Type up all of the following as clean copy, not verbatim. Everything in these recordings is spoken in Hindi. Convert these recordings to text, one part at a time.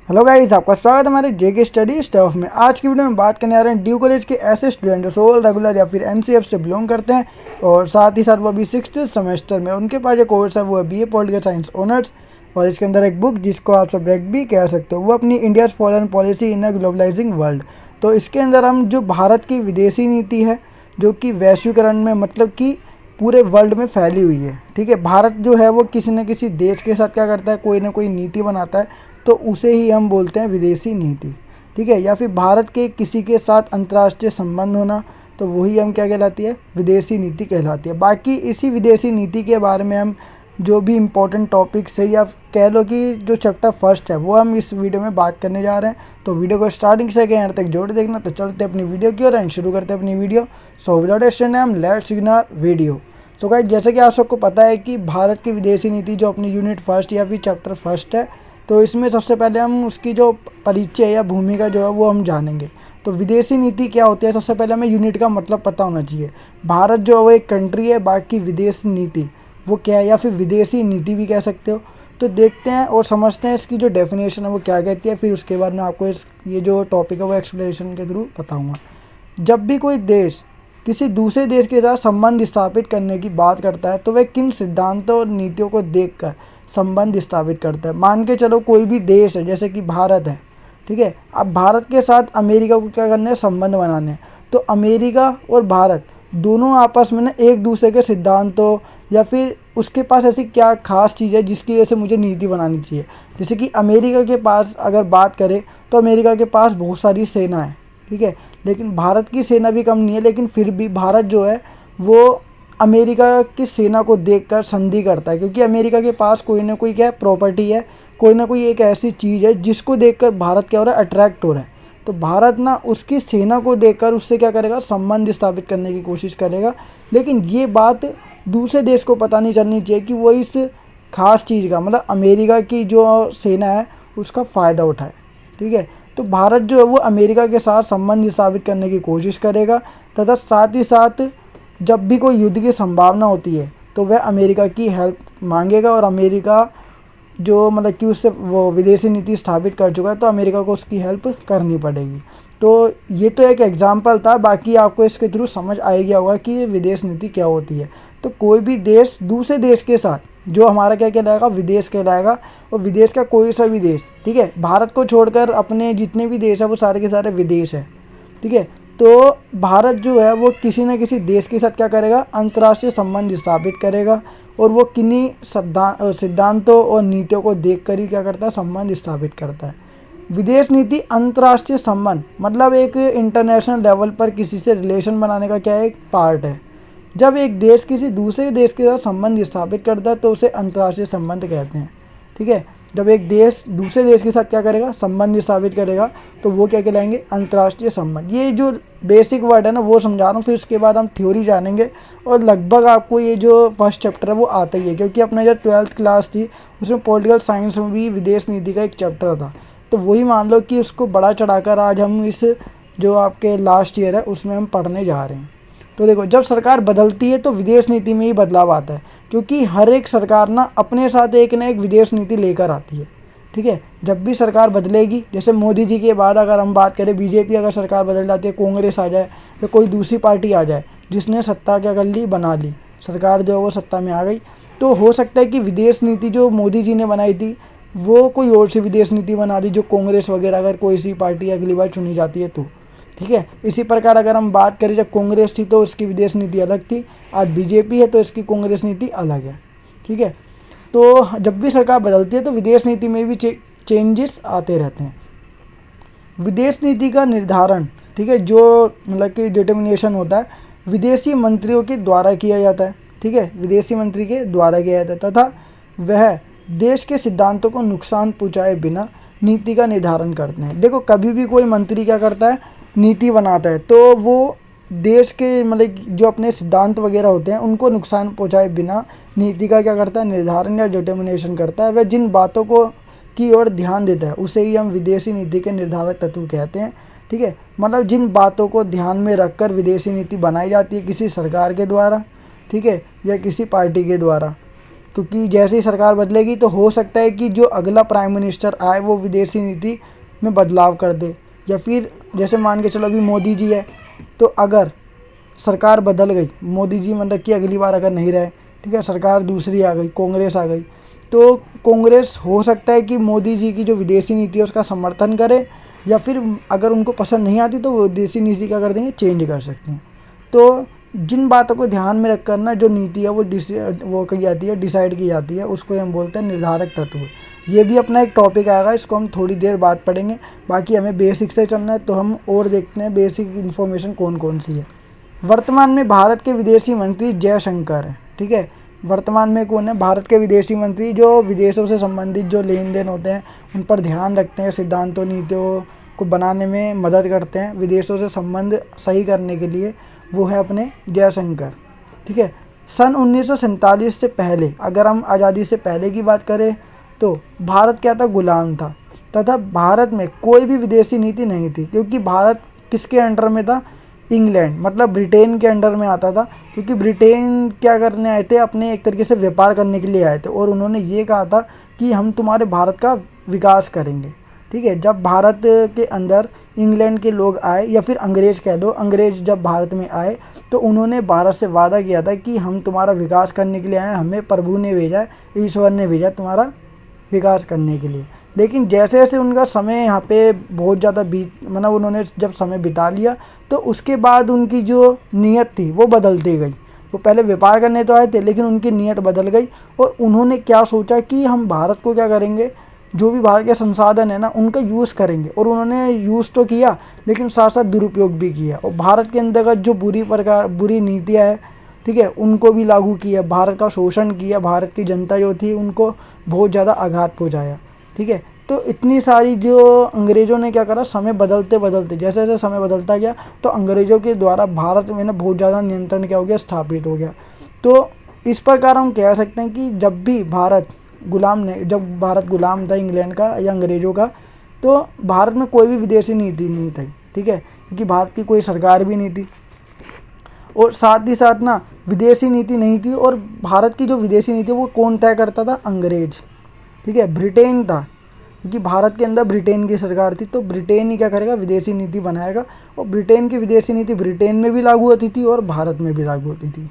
हेलो गाइस, आपका स्वागत है हमारे जेके स्टडी स्टफ में। आज की वीडियो में बात करने आ रहे हैं ड्यू कॉलेज के ऐसे स्टूडेंट जो सोल रेगुलर या फिर एनसीएफ से बिलोंग करते हैं और साथ ही साथ वो अभी 6th सेमेस्टर में उनके पास जो कोर्स है वो है बीए पॉलिटिकल साइंस ऑनर्स। और इसके अंदर एक बुक जिसको आप सब ब्रेक भी कह सकते हो, वो अपनी India's foreign policy in a globalising world. तो इसके अंदर हम जो भारत की विदेशी नीति है जो कि वैश्वीकरण में मतलब कि पूरे वर्ल्ड में फैली हुई है। ठीक है, भारत जो है वो किसी न किसी देश के साथ क्या करता है, कोई ना कोई नीति बनाता है, तो उसे ही हम बोलते हैं विदेशी नीति। ठीक है, या फिर भारत के किसी के साथ अंतर्राष्ट्रीय संबंध होना, तो वही हम क्या कहलाती है, विदेशी नीति कहलाती है। बाकी इसी विदेशी नीति के बारे में हम जो भी इम्पोर्टेंट टॉपिक्स है या कह लो कि जो चैप्टर फर्स्ट है वो हम इस वीडियो में बात करने जा रहे हैं। तो वीडियो को स्टार्टिंग से एंड तक जोड़ देखना। तो चलते अपनी वीडियो की ओर एंड शुरू करते हैं अपनी video. So without wasting time let's begin our video. So guys, जैसे कि आप सबको पता है कि भारत की विदेशी नीति जो अपनी यूनिट फर्स्ट या फिर चैप्टर फर्स्ट है, तो इसमें सबसे पहले हम उसकी जो परिचय या भूमिका जो है वो हम जानेंगे। तो विदेशी नीति क्या होती है, सबसे पहले हमें यूनिट का मतलब पता होना चाहिए। भारत जो है वो एक कंट्री है, बाकी विदेश नीति वो क्या है, या फिर विदेशी नीति भी कह सकते हो। तो देखते हैं और समझते हैं इसकी जो डेफिनेशन है वो क्या कहती है, फिर उसके बाद मैं आपको ये जो टॉपिक है वो एक्सप्लेनेशन के थ्रू बताऊँगा। जब भी कोई देश किसी दूसरे देश के साथ संबंध स्थापित करने की बात करता है तो वह किन सिद्धांतों और नीतियों को देखकर संबंध स्थापित करता है। मान के चलो कोई भी देश है, जैसे कि भारत है, ठीक है। अब भारत के साथ अमेरिका को क्या करना है, संबंध बनाने हैं। तो अमेरिका और भारत दोनों आपस में ना एक दूसरे के सिद्धांतों या फिर उसके पास ऐसी क्या खास चीज़ है जिसकी वजह से मुझे नीति बनानी चाहिए। जैसे कि अमेरिका के पास अगर बात करें तो अमेरिका के पास बहुत सारी सेना है, ठीक है, लेकिन भारत की सेना भी कम नहीं है, लेकिन फिर भी भारत जो है वो अमेरिका की सेना को देखकर संधि करता है, क्योंकि अमेरिका के पास कोई ना कोई क्या है, प्रॉपर्टी है, कोई ना कोई एक ऐसी चीज़ है जिसको देखकर भारत क्या हो रहा है, अट्रैक्ट हो रहा है। तो भारत ना उसकी सेना को देखकर उससे क्या करेगा, संबंध स्थापित करने की कोशिश करेगा। लेकिन ये बात दूसरे देश को पता नहीं चलनी चाहिए कि वो इस खास चीज़ का मतलब अमेरिका की जो सेना है उसका फ़ायदा उठाए। ठीक है, तो भारत जो है वो अमेरिका के साथ संबंध स्थापित करने की कोशिश करेगा तथा साथ ही साथ जब भी कोई युद्ध की संभावना होती है तो वह अमेरिका की हेल्प मांगेगा। और अमेरिका जो मतलब कि उससे वो विदेशी नीति स्थापित कर चुका है तो अमेरिका को उसकी हेल्प करनी पड़ेगी। तो ये तो एक एग्जाम्पल था, बाकी आपको इसके थ्रू समझ आ गया होगा कि विदेश नीति क्या होती है। तो कोई भी देश दूसरे देश के साथ, जो हमारा क्या कहलाएगा, विदेश कहलाएगा, और विदेश का कोई सा भी देश, ठीक है, भारत को छोड़कर अपने जितने भी देश है वो सारे के सारे विदेश है। ठीक है, तो भारत जो है वो किसी न किसी देश के साथ क्या करेगा, अंतर्राष्ट्रीय संबंध स्थापित करेगा, और वो किन्हीं सिद्धांतों और नीतियों को देखकर ही क्या करता है, संबंध स्थापित करता है। विदेश नीति अंतर्राष्ट्रीय संबंध मतलब एक इंटरनेशनल लेवल पर किसी से रिलेशन बनाने का क्या है, एक पार्ट है। जब एक देश किसी दूसरे देश के साथ संबंध स्थापित करता है तो उसे अंतर्राष्ट्रीय संबंध कहते हैं। ठीक है, जब एक देश दूसरे देश के साथ क्या करेगा, संबंध स्थापित करेगा, तो वो क्या कहलाएंगे, अंतर्राष्ट्रीय संबंध। ये जो बेसिक वर्ड है ना वो समझा रहा हूँ, फिर उसके बाद हम थ्योरी जानेंगे। और लगभग आपको ये जो फर्स्ट चैप्टर है वो आता ही है, क्योंकि अपना जो 12th क्लास थी उसमें पॉलिटिकल साइंस में भी विदेश नीति का एक चैप्टर था। तो वही मान लो कि उसको बड़ा चढ़ाकर आज हम इस जो आपके लास्ट ईयर है उसमें हम पढ़ने जा रहे हैं। तो देखो, जब सरकार बदलती है तो विदेश नीति में ही बदलाव आता है, क्योंकि हर एक सरकार ना अपने साथ एक ना एक विदेश नीति लेकर आती है। ठीक है, जब भी सरकार बदलेगी, जैसे मोदी जी के बाद अगर हम बात करें, बीजेपी अगर सरकार बदल जाती है, कांग्रेस आ जाए या कोई दूसरी पार्टी आ जाए जिसने सत्ता क्या कर ली, बना ली, सरकार जो है वो सत्ता में आ गई, तो हो सकता है कि विदेश नीति जो मोदी जी ने बनाई थी वो कोई और सी विदेश नीति बना दी, जो कांग्रेस वगैरह अगर कोई सी पार्टी अगली बार चुनी जाती है तो। ठीक है, इसी प्रकार अगर हम बात करें, जब कांग्रेस थी तो उसकी विदेश नीति अलग थी, आज बीजेपी है तो इसकी कांग्रेस नीति अलग है। ठीक है, तो जब भी सरकार बदलती है तो विदेश नीति में भी चेंजेस आते रहते हैं। विदेश नीति का निर्धारण, ठीक है, जो मतलब कि डिटर्मिनेशन होता है, विदेशी मंत्रियों के द्वारा किया जाता है। ठीक है, विदेशी मंत्री के द्वारा किया जाता है तथा वह देश के सिद्धांतों को नुकसान पहुँचाए बिना नीति का निर्धारण करते हैं। देखो, कभी भी कोई मंत्री क्या करता है, नीति बनाता है, तो वो देश के मतलब जो अपने सिद्धांत वगैरह होते हैं उनको नुकसान पहुंचाए बिना नीति का क्या करता है, निर्धारण या डिटर्मिनेशन करता है। वह जिन बातों को की ओर ध्यान देता है उसे ही हम विदेशी नीति के निर्धारक तत्व कहते हैं। ठीक है, मतलब जिन बातों को ध्यान में रखकर विदेशी नीति बनाई जाती है किसी सरकार के द्वारा, ठीक है, या किसी पार्टी के द्वारा, क्योंकि जैसे ही सरकार बदलेगी तो हो सकता है कि जो अगला प्राइम मिनिस्टर आए वो विदेशी नीति में बदलाव कर दे, या फिर जैसे मान के चलो अभी मोदी जी है, तो अगर सरकार बदल गई, मोदी जी मतलब कि अगली बार अगर नहीं रहे, ठीक है, सरकार दूसरी आ गई, कांग्रेस आ गई, तो कांग्रेस हो सकता है कि मोदी जी की जो विदेशी नीति है उसका समर्थन करे, या फिर अगर उनको पसंद नहीं आती तो वो विदेशी नीति क्या कर देंगे, चेंज कर सकते हैं। तो जिन बातों को ध्यान में रखकर ना जो नीति है वो की जाती है, डिसाइड की जाती है, उसको हम बोलते हैं निर्धारक तत्व। ये भी अपना एक टॉपिक आएगा, इसको हम थोड़ी देर बाद पढ़ेंगे। बाकी हमें बेसिक से चलना है, तो हम और देखते हैं बेसिक इन्फॉर्मेशन कौन कौन सी है। वर्तमान में भारत के विदेशी मंत्री जयशंकर हैं, ठीक है। वर्तमान में कौन है, भारत के विदेशी मंत्री जो विदेशों से संबंधित जो लेन देन होते हैं उन पर ध्यान रखते हैं, सिद्धांतों नीतियों को बनाने में मदद करते हैं, विदेशों से संबंध सही करने के लिए, वो है अपने जयशंकर, ठीक है। सन 1947 से पहले, अगर हम आज़ादी से पहले की बात करें तो भारत क्या था, गुलाम था, तथा भारत में कोई भी विदेशी नीति नहीं थी, क्योंकि भारत किसके अंडर में था, इंग्लैंड मतलब ब्रिटेन के अंडर में आता था। क्योंकि ब्रिटेन क्या करने आए थे, अपने एक तरीके से व्यापार करने के लिए आए थे, और उन्होंने ये कहा था कि हम तुम्हारे भारत का विकास करेंगे, ठीक है। जब भारत के अंदर इंग्लैंड के लोग आए, या फिर अंग्रेज़ कह दो, अंग्रेज़ जब भारत में आए तो उन्होंने भारत से वादा किया था कि हम तुम्हारा विकास करने के लिए आए, हमें प्रभु ने भेजा है, ईश्वर ने भेजा तुम्हारा विकास करने के लिए। लेकिन जैसे जैसे उनका समय यहाँ पे बहुत ज़्यादा मतलब उन्होंने जब समय बिता लिया, तो उसके बाद उनकी जो नीयत थी वो बदलती गई। वो पहले व्यापार करने तो आए थे, लेकिन उनकी नीयत बदल गई, और उन्होंने क्या सोचा कि हम भारत को क्या करेंगे, जो भी भारत के संसाधन है ना उनका यूज़ करेंगे। और उन्होंने यूज़ तो किया, लेकिन साथ साथ दुरुपयोग भी किया, और भारत के अंतर्गत जो बुरी नीतियाँ है, ठीक है, उनको भी लागू किया, भारत का शोषण किया, भारत की जनता जो थी उनको बहुत ज़्यादा आघात पहुँचाया, ठीक है। तो इतनी सारी जो अंग्रेज़ों ने क्या करा, समय बदलते बदलते जैसे जैसे समय बदलता गया, तो अंग्रेज़ों के द्वारा भारत में ना बहुत ज़्यादा नियंत्रण क्या हो गया, स्थापित हो गया। तो इस प्रकार हम कह सकते हैं कि जब भारत गुलाम था इंग्लैंड का या अंग्रेज़ों का, तो भारत में कोई भी विदेशी नीति नहीं थी, ठीक है, क्योंकि भारत की कोई सरकार भी नहीं थी, और साथ ही साथ ना विदेशी नीति नहीं थी। और भारत की जो विदेशी नीति वो कौन तय करता था, अंग्रेज, ठीक है, ब्रिटेन था, क्योंकि भारत के अंदर ब्रिटेन की सरकार थी, तो ब्रिटेन ही क्या करेगा, विदेशी नीति बनाएगा। और ब्रिटेन की विदेशी नीति ब्रिटेन में भी लागू होती थी और भारत में भी लागू होती थी,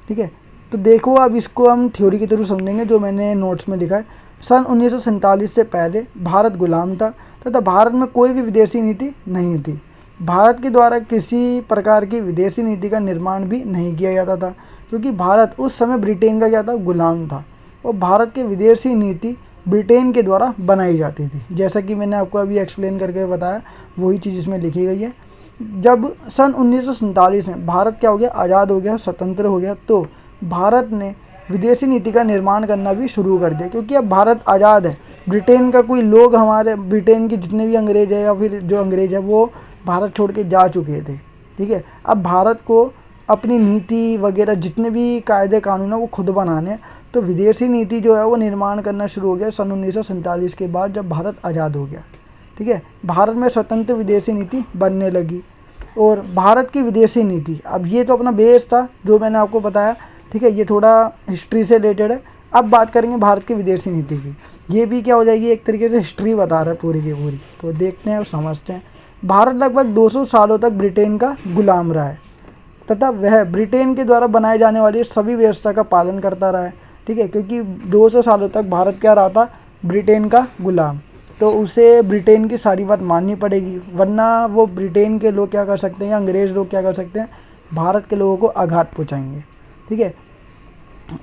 ठीक है। तो देखो अब इसको हम थ्योरी के थ्रू समझेंगे, जो मैंने नोट्स में लिखा है। सन 1947 से पहले भारत गुलाम था, तथा भारत में कोई भी विदेशी नीति नहीं थी। भारत के द्वारा किसी प्रकार की विदेशी नीति का निर्माण भी नहीं किया जाता था, क्योंकि भारत उस समय ब्रिटेन का क्या था, गुलाम था, और भारत की विदेशी नीति ब्रिटेन के द्वारा बनाई जाती थी। जैसा कि मैंने आपको अभी एक्सप्लेन करके बताया, वही चीज़ इसमें लिखी गई है। जब सन 1947 में भारत क्या हो गया, आज़ाद हो गया, स्वतंत्र हो गया, तो भारत ने विदेशी नीति का निर्माण करना भी शुरू कर दिया, क्योंकि अब भारत आज़ाद है। ब्रिटेन का कोई लोग, हमारे ब्रिटेन के जितने भी अंग्रेज़ है या फिर जो अंग्रेज़ है वो भारत छोड़ के जा चुके थे, ठीक है। अब भारत को अपनी नीति वगैरह जितने भी कायदे कानून है वो खुद बनाने, तो विदेशी नीति जो है वो निर्माण करना शुरू हो गया सन 1947 के बाद, जब भारत आज़ाद हो गया, ठीक है। भारत में स्वतंत्र विदेशी नीति बनने लगी। और भारत की विदेशी नीति, अब ये तो अपना बेस था जो मैंने आपको बताया, ठीक है, ये थोड़ा हिस्ट्री से रिलेटेड है। अब बात करेंगे भारत की विदेशी नीति की, ये भी क्या हो जाएगी, एक तरीके से हिस्ट्री बता रहा है पूरी की पूरी। तो देखते हैं और समझते हैं। भारत लगभग 200 सालों तक ब्रिटेन का गुलाम रहा है, तथा वह ब्रिटेन के द्वारा बनाए जाने वाली सभी व्यवस्था का पालन करता रहा है, ठीक है, क्योंकि 200 सालों तक भारत क्या रहा था, ब्रिटेन का गुलाम, तो उसे ब्रिटेन की सारी बात माननी पड़ेगी, वरना वो ब्रिटेन के लोग क्या कर सकते हैं, या अंग्रेज़ लोग क्या कर सकते हैं, भारत के लोगों को आघात पहुँचाएंगे, ठीक है।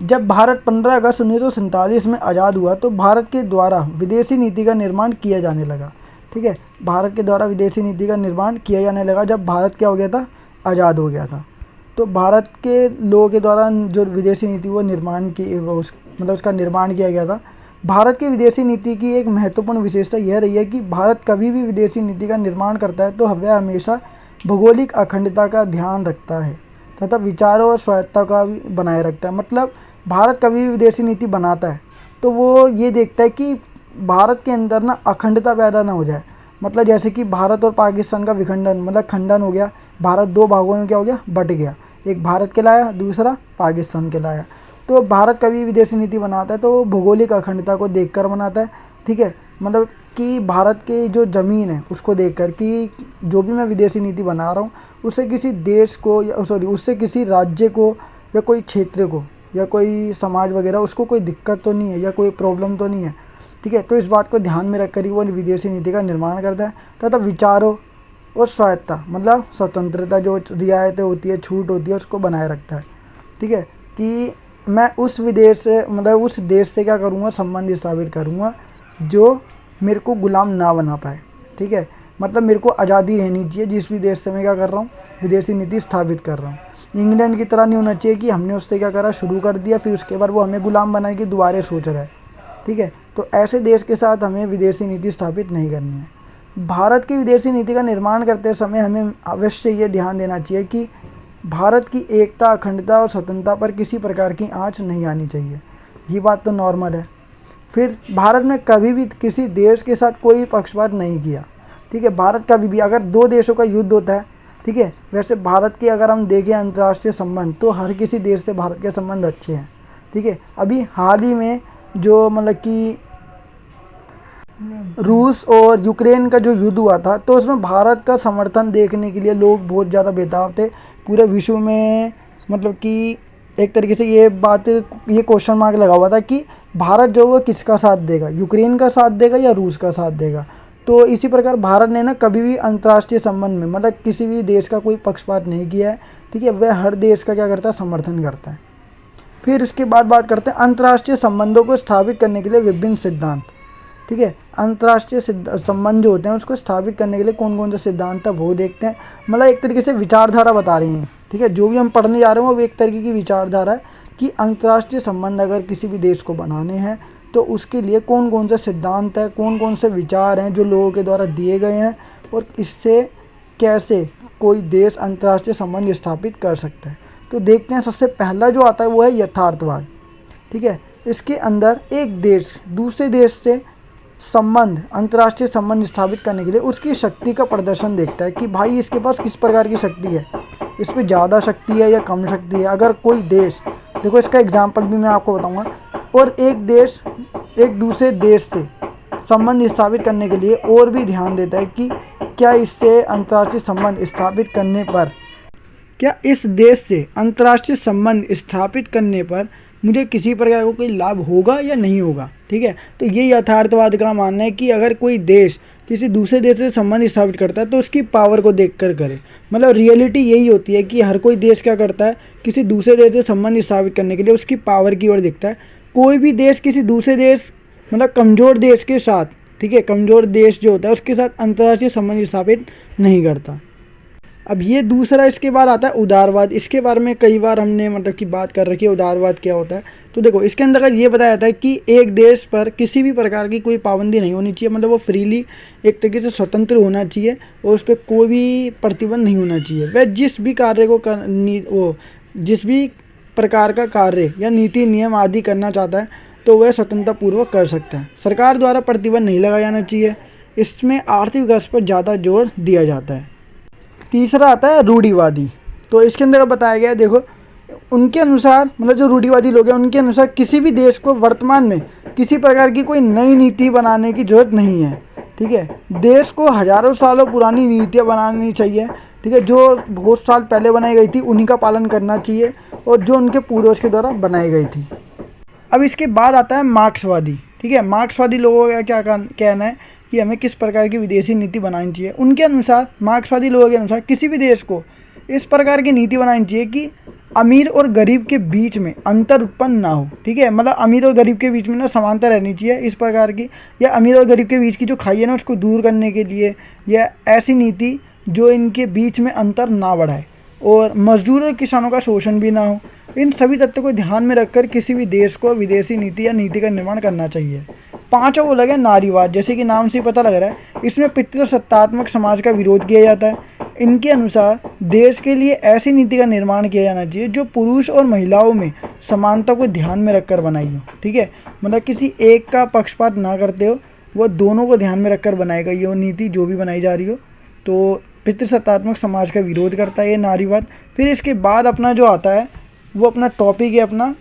जब भारत 15 अगस्त 1947 में आज़ाद हुआ, तो भारत के द्वारा विदेशी नीति का निर्माण किया जाने लगा, ठीक है। भारत के द्वारा विदेशी नीति का निर्माण किया जाने लगा जब भारत क्या हो गया था, आज़ाद हो गया था। तो भारत के लोगों के द्वारा जो विदेशी नीति वो निर्माण की मतलब उसका निर्माण किया गया था। भारत की विदेशी नीति की एक महत्वपूर्ण विशेषता यह रही है कि भारत कभी भी विदेशी नीति का निर्माण करता है तो वह हमेशा भौगोलिक अखंडता का ध्यान रखता है तथा विचारों और स्वायत्ता का भी बनाए रखता है। मतलब भारत कभी भी विदेशी नीति बनाता है तो वो ये देखता है कि भारत के अंदर ना अखंडता पैदा ना हो जाए। मतलब जैसे कि भारत और पाकिस्तान का विखंडन, मतलब खंडन हो गया, भारत दो भागों में क्या हो गया, बट गया, एक भारत कहलाया, दूसरा पाकिस्तान कहलाया। तो भारत कभी विदेशी नीति बनाता है तो वो भौगोलिक अखंडता को देखकर बनाता है, ठीक है। मतलब कि भारत की जो ज़मीन है उसको देखकर कि जो भी मैं विदेशी नीति बना रहा हूँ उससे किसी देश को या उससे किसी राज्य को या कोई क्षेत्र को या कोई समाज वगैरह उसको कोई दिक्कत तो नहीं है या कोई प्रॉब्लम तो नहीं है, ठीक है। तो इस बात को ध्यान में रखकर ही वो विदेशी नीति का निर्माण करता है तथा विचारों और स्वायत्तता मतलब स्वतंत्रता जो रियायतें होती है, छूट होती है, उसको बनाए रखता है, ठीक है। कि मैं उस विदेश से मतलब उस देश से क्या करूँगा, संबंध स्थापित करूँगा जो मेरे को गुलाम ना बना पाए, ठीक है। मतलब मेरे को आज़ादी रहनी चाहिए जिस भी देश से मैं क्या कर रहा हूँ, विदेशी नीति स्थापित कर रहा हूँ। इंग्लैंड की तरह नहीं होना चाहिए कि हमने उससे क्या करा, शुरू कर दिया, फिर उसके बाद वो हमें गुलाम बनाने की दोबारा सोच रहा है, ठीक है। तो ऐसे देश के साथ हमें विदेशी नीति स्थापित नहीं करनी है। भारत की विदेशी नीति का निर्माण करते समय हमें अवश्य ये ध्यान देना चाहिए कि भारत की एकता, अखंडता और स्वतंत्रता पर किसी प्रकार की आँच नहीं आनी चाहिए। ये बात तो नॉर्मल है। फिर भारत ने कभी भी किसी देश के साथ कोई पक्षपात नहीं किया, ठीक है। भारत कभी भी अगर दो देशों का युद्ध होता है, ठीक है, वैसे भारत के अगर हम देखें अंतर्राष्ट्रीय संबंध तो हर किसी देश से भारत के संबंध अच्छे हैं, ठीक है। अभी हाल ही में जो मतलब कि रूस और यूक्रेन का जो युद्ध हुआ था तो उसमें भारत का समर्थन देखने के लिए लोग बहुत ज़्यादा बेताब थे पूरे विश्व में। मतलब कि एक तरीके से ये क्वेश्चन मार्क लगा हुआ था कि भारत जो वो किसका साथ देगा, यूक्रेन का साथ देगा या रूस का साथ देगा। तो इसी प्रकार भारत ने ना कभी भी अंतर्राष्ट्रीय संबंध में मतलब किसी भी देश का कोई पक्षपात नहीं किया है, ठीक है। वह हर देश का क्या करता है, समर्थन करता है। फिर उसके बाद बात करते हैं अंतर्राष्ट्रीय संबंधों को स्थापित करने के लिए विभिन्न सिद्धांत, ठीक है। अंतर्राष्ट्रीय संबंध जो होते हैं उसको स्थापित करने के लिए कौन कौन से सिद्धांत है वो देखते हैं। मतलब एक तरीके से विचारधारा बता रही हैं, ठीक है। जो भी हम पढ़ने जा रहे हैं वो एक तरीके की विचारधारा है कि अंतर्राष्ट्रीय संबंध अगर किसी भी देश को बनाने हैं तो उसके लिए कौन कौन से सिद्धांत है, कौन कौन से विचार हैं जो लोगों के द्वारा दिए गए हैं और इससे कैसे कोई देश अंतर्राष्ट्रीय संबंध स्थापित कर सकता है। तो देखते हैं, सबसे पहला जो आता है वो है यथार्थवाद, ठीक है। इसके अंदर एक देश दूसरे देश से संबंध, अंतर्राष्ट्रीय संबंध स्थापित करने के लिए उसकी शक्ति का प्रदर्शन देखता है कि भाई इसके पास किस प्रकार की शक्ति है, इस पर ज़्यादा शक्ति है या कम शक्ति है। अगर कोई देश, देखो इसका एग्जांपल भी मैं आपको बताऊंगा, और एक देश एक दूसरे देश से संबंध स्थापित करने के लिए और भी ध्यान देता है कि क्या इससे अंतर्राष्ट्रीय संबंध स्थापित करने पर, क्या इस देश से अंतर्राष्ट्रीय संबंध स्थापित करने पर मुझे किसी प्रकार का कोई लाभ होगा या नहीं होगा, ठीक है। तो ये यथार्थवाद का मानना है कि अगर कोई देश किसी दूसरे देश से संबंध स्थापित करता है तो उसकी पावर को देखकर करे। मतलब रियलिटी यही होती है कि हर कोई देश क्या करता है, किसी दूसरे देश से संबंध स्थापित करने के लिए उसकी पावर की ओर देखता है। कोई भी देश किसी दूसरे देश मतलब कमज़ोर देश के साथ, ठीक है, कमज़ोर देश जो होता है उसके साथ अंतर्राष्ट्रीय संबंध स्थापित नहीं करता। अब ये दूसरा इसके बाद आता है उदारवाद। इसके बारे में कई बार हमने मतलब कि बात कर रखी है, उदारवाद क्या होता है। तो देखो इसके अंदर ये बताया जाता है कि एक देश पर किसी भी प्रकार की कोई पाबंदी नहीं होनी चाहिए, मतलब वो फ्रीली एक तरीके से स्वतंत्र होना चाहिए और उस पर कोई भी प्रतिबंध नहीं होना चाहिए। वह जिस भी कार्य को जिस भी प्रकार का कार्य या नीति नियम आदि करना चाहता है तो वह स्वतंत्रतापूर्वक कर सकता है। सरकार द्वारा प्रतिबंध नहीं लगाया जाना चाहिए। इसमें आर्थिक विकास पर ज़्यादा जोर दिया जाता है। तीसरा आता है रूढ़िवादी। तो इसके अंदर बताया गया है, देखो उनके अनुसार मतलब जो रूढ़िवादी लोग हैं उनके अनुसार किसी भी देश को वर्तमान में किसी प्रकार की कोई नई नीति बनाने की जरूरत नहीं है, ठीक है। देश को हजारों सालों पुरानी नीतियाँ बनानी चाहिए, ठीक है, जो बहुत साल पहले बनाई गई थी उन्हीं का पालन करना चाहिए और जो उनके पूर्वज के द्वारा बनाई गई थी। अब इसके बाद आता है मार्क्सवादी, ठीक है। मार्क्सवादी लोगों का क्या कहना है कि हमें किस प्रकार की विदेशी नीति बनानी चाहिए। उनके अनुसार, मार्क्सवादी लोगों के अनुसार किसी भी देश को इस प्रकार की नीति बनानी चाहिए कि अमीर और गरीब के बीच में अंतर उत्पन्न ना हो, ठीक है। मतलब अमीर और गरीब के बीच में ना समानता रहनी चाहिए इस प्रकार की, या अमीर और गरीब के बीच की जो खाई है ना उसको दूर करने के लिए, या ऐसी नीति जो इनके बीच में अंतर ना बढ़ाए और मजदूर और किसानों का शोषण भी ना हो। इन सभी तथ्यों को ध्यान में रखकर किसी भी देश को विदेशी नीति या नीति का निर्माण करना चाहिए। पांचवा वो लगे नारीवाद। जैसे कि नाम से ही पता लग रहा है, इसमें पितृसत्तात्मक समाज का विरोध किया जाता है। इनके अनुसार देश के लिए ऐसी नीति का निर्माण किया जाना चाहिए जो पुरुष और महिलाओं में समानता को ध्यान में रखकर बनाई हो, ठीक है। मतलब किसी एक का पक्षपात ना करते हो, वो दोनों को ध्यान में रखकर बनाई गई हो नीति जो भी बनाई जा रही हो। तो पितृसत्तात्मक समाज का विरोध करता है ये नारीवाद। फिर इसके बाद अपना जो आता है वो अपना टॉपिक है अपना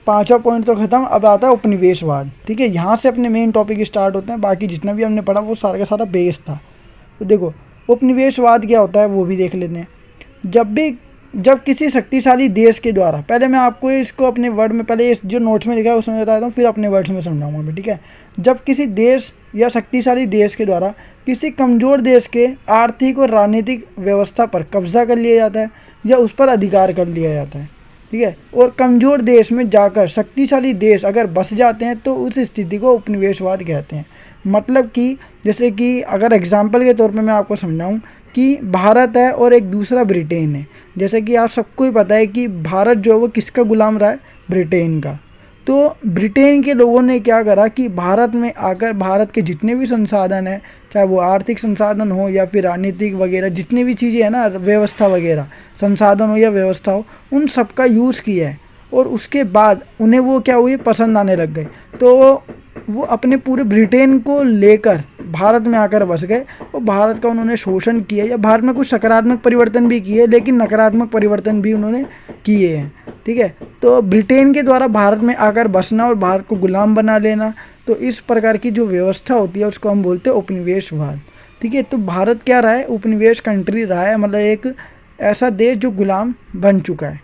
5वां पॉइंट तो ख़त्म। अब आता है उपनिवेशवाद। ठीक है, यहाँ से अपने मेन टॉपिक स्टार्ट होते हैं, बाकी जितना भी हमने पढ़ा वो सारा का सारा बेस था। तो देखो उपनिवेशवाद क्या होता है वो भी देख लेते हैं। जब किसी शक्तिशाली देश के द्वारा, पहले मैं आपको इसको अपने वर्ड में, पहले इस जो नोट्स में लिखा है उसमें बताता हूँ, फिर अपने वर्ड्स में समझाऊंगा मैं। ठीक है, जब किसी देश या शक्तिशाली देश के द्वारा किसी कमज़ोर देश के आर्थिक और राजनीतिक व्यवस्था पर कब्जा कर लिया जाता है या उस पर अधिकार कर लिया जाता है। ठीक है, और कमज़ोर देश में जाकर शक्तिशाली देश अगर बस जाते हैं तो उस स्थिति को उपनिवेशवाद कहते हैं। मतलब कि जैसे कि अगर एग्जाम्पल के तौर पे मैं आपको समझाऊँ कि भारत है और एक दूसरा ब्रिटेन है। जैसे कि आप सबको ही पता है कि भारत जो है वो किसका गुलाम रहा है, ब्रिटेन का। तो ब्रिटेन के लोगों ने क्या करा कि भारत में आकर भारत के जितने भी संसाधन हैं, चाहे वो आर्थिक संसाधन हो या फिर राजनीतिक वगैरह जितनी भी चीज़ें हैं ना, व्यवस्था वगैरह, संसाधन हो या व्यवस्था हो, उन सब का यूज़ किया है। और उसके बाद उन्हें वो क्या हुई, पसंद आने लग गए। तो वो अपने पूरे ब्रिटेन को लेकर भारत में आकर बस गए और भारत का उन्होंने शोषण किया, या भारत में कुछ सकारात्मक परिवर्तन भी किए लेकिन नकारात्मक परिवर्तन भी उन्होंने किए हैं। ठीक है, तो ब्रिटेन के द्वारा भारत में आकर बसना और भारत को गुलाम बना लेना, तो इस प्रकार की जो व्यवस्था होती है उसको हम बोलते हैं उपनिवेशवाद। ठीक है, तो भारत क्या रहा है, उपनिवेश कंट्री रहा है, मतलब एक ऐसा देश जो गुलाम बन चुका है,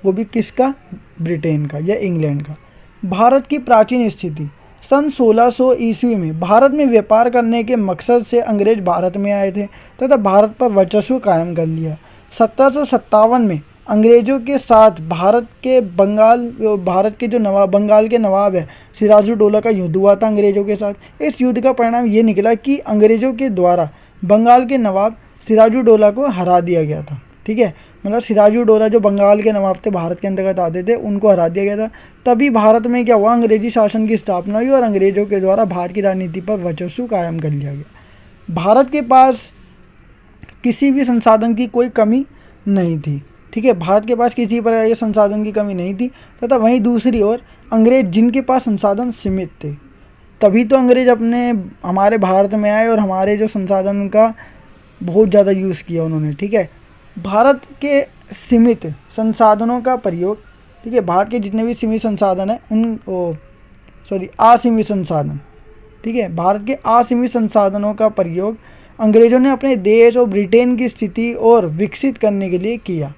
वो भी किसका, ब्रिटेन का या इंग्लैंड का। भारत की प्राचीन स्थिति, सन 1600 ईस्वी में भारत में व्यापार करने के मकसद से अंग्रेज भारत में आए थे तथा भारत पर वर्चस्व कायम कर लिया। 1757 में अंग्रेज़ों के साथ भारत के जो नवाब, बंगाल के नवाब है सिराजुद्दौला का युद्ध हुआ था अंग्रेज़ों के साथ। इस युद्ध का परिणाम ये निकला कि अंग्रेज़ों के द्वारा बंगाल के नवाब सिराजुद्दौला को हरा दिया गया था। ठीक है, मतलब सिराजुद्दौला जो बंगाल के नवाब थे, भारत के अंतर्गत आते थे, उनको हरा दिया गया था। तभी भारत में क्या हुआ, अंग्रेजी शासन की स्थापना हुई और अंग्रेज़ों के द्वारा भारत की राजनीति पर वर्चस्व कायम कर लिया गया। भारत के पास किसी भी संसाधन की कोई कमी नहीं थी। ठीक है, भारत के पास किसी प्रकार के संसाधन की कमी नहीं थी तथा वहीं दूसरी ओर अंग्रेज जिनके पास संसाधन सीमित थे, तभी तो अंग्रेज हमारे भारत में आए और हमारे जो संसाधन का बहुत ज़्यादा यूज़ किया उन्होंने। ठीक है, भारत के सीमित संसाधनों का प्रयोग, ठीक है, भारत के जितने भी सीमित संसाधन हैं असीमित संसाधन, ठीक है, भारत के असीमित संसाधनों का प्रयोग अंग्रेज़ों ने अपने देश और ब्रिटेन की स्थिति और विकसित करने के लिए किया।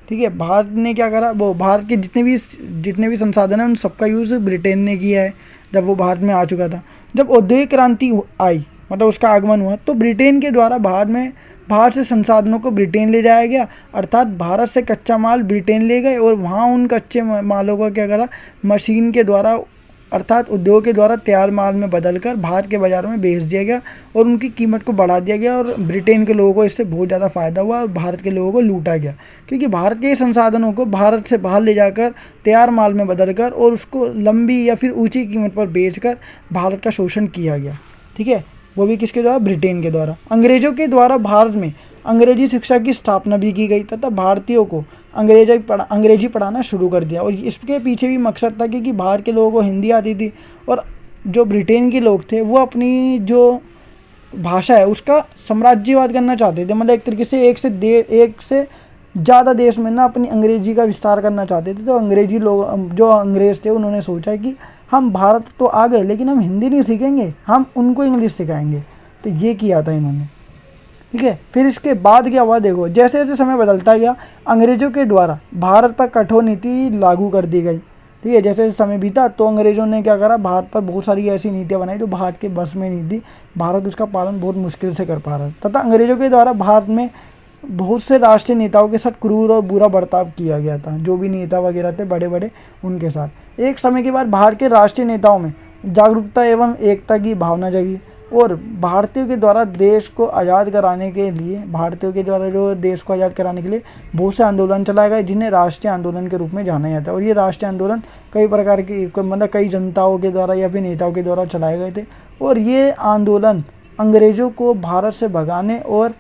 ठीक है, भारत ने क्या करा, वो भारत के जितने भी संसाधन हैं उन सबका यूज़ ब्रिटेन ने किया है जब वो भारत में आ चुका था। जब औद्योगिक क्रांति आई, मतलब उसका आगमन हुआ, तो ब्रिटेन के द्वारा भारत से संसाधनों को ब्रिटेन ले जाया गया, अर्थात भारत से कच्चा माल ब्रिटेन ले गए और वहाँ उन कच्चे मालों का क्या करा, मशीन के द्वारा अर्थात उद्योग के द्वारा तैयार माल में बदलकर भारत के बाज़ारों में बेच दिया गया और उनकी कीमत को बढ़ा दिया गया और ब्रिटेन के लोगों को इससे बहुत ज़्यादा फ़ायदा हुआ और भारत के लोगों को लूटा गया, क्योंकि भारत के संसाधनों को भारत से बाहर ले जाकर तैयार माल में बदलकर और उसको लंबी या फिर ऊँची कीमत पर बेचकर भारत का शोषण किया गया। ठीक है, वो भी किसके द्वारा, ब्रिटेन के द्वारा। अंग्रेज़ों के द्वारा भारत में अंग्रेजी शिक्षा की स्थापना भी की गई तथा भारतीयों को अंग्रेजी पढ़ाना शुरू कर दिया। और इसके पीछे भी मकसद था क्योंकि बाहर के लोगों को हिंदी आती थी और जो ब्रिटेन के लोग थे वो अपनी जो भाषा है उसका साम्राज्यवाद करना चाहते थे, मतलब एक तरीके से एक से ज़्यादा देश में ना अपनी अंग्रेजी का विस्तार करना चाहते थे। तो अंग्रेजी लोग, जो अंग्रेज़ थे, उन्होंने सोचा कि हम भारत तो आ गए लेकिन हम हिंदी नहीं सीखेंगे, हम उनको इंग्लिश सिखाएंगे। तो ये किया था इन्होंने। ठीक है, फिर इसके बाद क्या हुआ, देखो जैसे जैसे समय बदलता गया अंग्रेज़ों के द्वारा भारत पर कठोर नीति लागू कर दी गई। ठीक है, जैसे जैसे समय बीता तो अंग्रेज़ों ने क्या करा, भारत पर बहुत सारी ऐसी नीतियाँ बनाई जो भारत के बस में नहीं थी, भारत उसका पालन बहुत मुश्किल से कर पा रहा था। तथा अंग्रेज़ों के द्वारा भारत में बहुत से राष्ट्रीय नेताओं के साथ क्रूर और बुरा बर्ताव किया गया था, जो भी नेता वगैरह थे बड़े बड़े उनके साथ। एक समय के बाद भारत के राष्ट्रीय नेताओं में जागरूकता एवं एकता की भावना जगी और भारतीयों के द्वारा देश को आज़ाद कराने के लिए बहुत से आंदोलन चलाए गए जिन्हें राष्ट्रीय आंदोलन के रूप में जाना जाता है। और ये राष्ट्रीय आंदोलन कई प्रकार के, मतलब कई जनताओं के द्वारा या फिर नेताओं के द्वारा चलाए गए थे और ये आंदोलन अंग्रेज़ों को भारत से भगाने और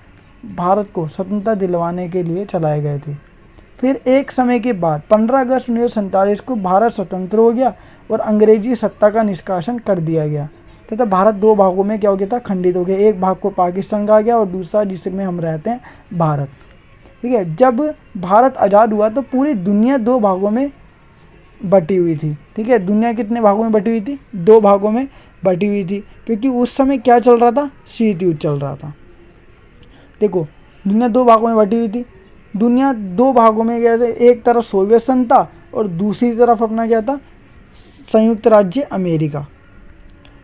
भारत को स्वतंत्रता दिलवाने के लिए चलाए गए थे। फिर एक समय के बाद 15 अगस्त 1947 को भारत स्वतंत्र हो गया और अंग्रेजी सत्ता का निष्कासन कर दिया गया तथा भारत दो भागों में क्या हो गया था, खंडित हो गया। एक भाग को पाकिस्तान कहा गया और दूसरा जिसमें हम रहते हैं भारत। ठीक है, जब भारत आज़ाद हुआ तो पूरी दुनिया दो भागों में बटी हुई थी। ठीक है, दुनिया कितने भागों में बटी हुई थी? 2 भागों में बटी हुई थी, क्योंकि उस समय क्या चल रहा था? शीत युद्ध चल रहा था। देखो, दुनिया 2 भागों में बटी हुई थी। दुनिया 2 भागों में क्या था? एक तरफ सोवियत संघ था और दूसरी तरफ अपना क्या था? संयुक्त राज्य अमेरिका।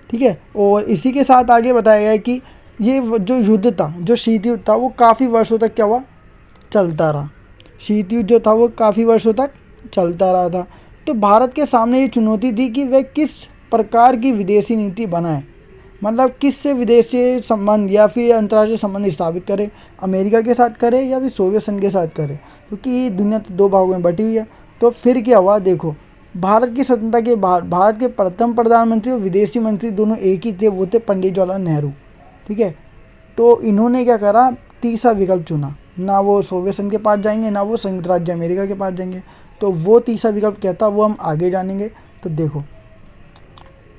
ठीक है, और इसी के साथ आगे बताया गया है कि ये जो युद्ध था, जो शीत युद्ध था, वो काफ़ी वर्षों तक क्या हुआ? चलता रहा। शीत युद्ध जो था वो काफ़ी वर्षों तक चलता रहा था। तो भारत के सामने ये चुनौती थी कि वह किस प्रकार की विदेशी नीति बनाए, मतलब किससे विदेशी संबंध या फिर अंतर्राष्ट्रीय संबंध स्थापित करे, अमेरिका के साथ करे या फिर सोवियत संघ के साथ करे, क्योंकि दुनिया तो 2 भागों में बटी हुई है। तो फिर क्या हुआ? देखो, भारत की स्वतंत्रता के बाद भारत के प्रथम प्रधानमंत्री और विदेशी मंत्री दोनों एक ही थे, वो थे पंडित जवाहरलाल नेहरू। ठीक है, तो इन्होंने क्या करा? तीसरा विकल्प चुना, ना वो सोवियत संघ के पास जाएंगे ना वो संयुक्त राज्य अमेरिका के पास जाएंगे। तो वो तीसरा विकल्प क्या था, वो हम आगे जानेंगे। तो देखो,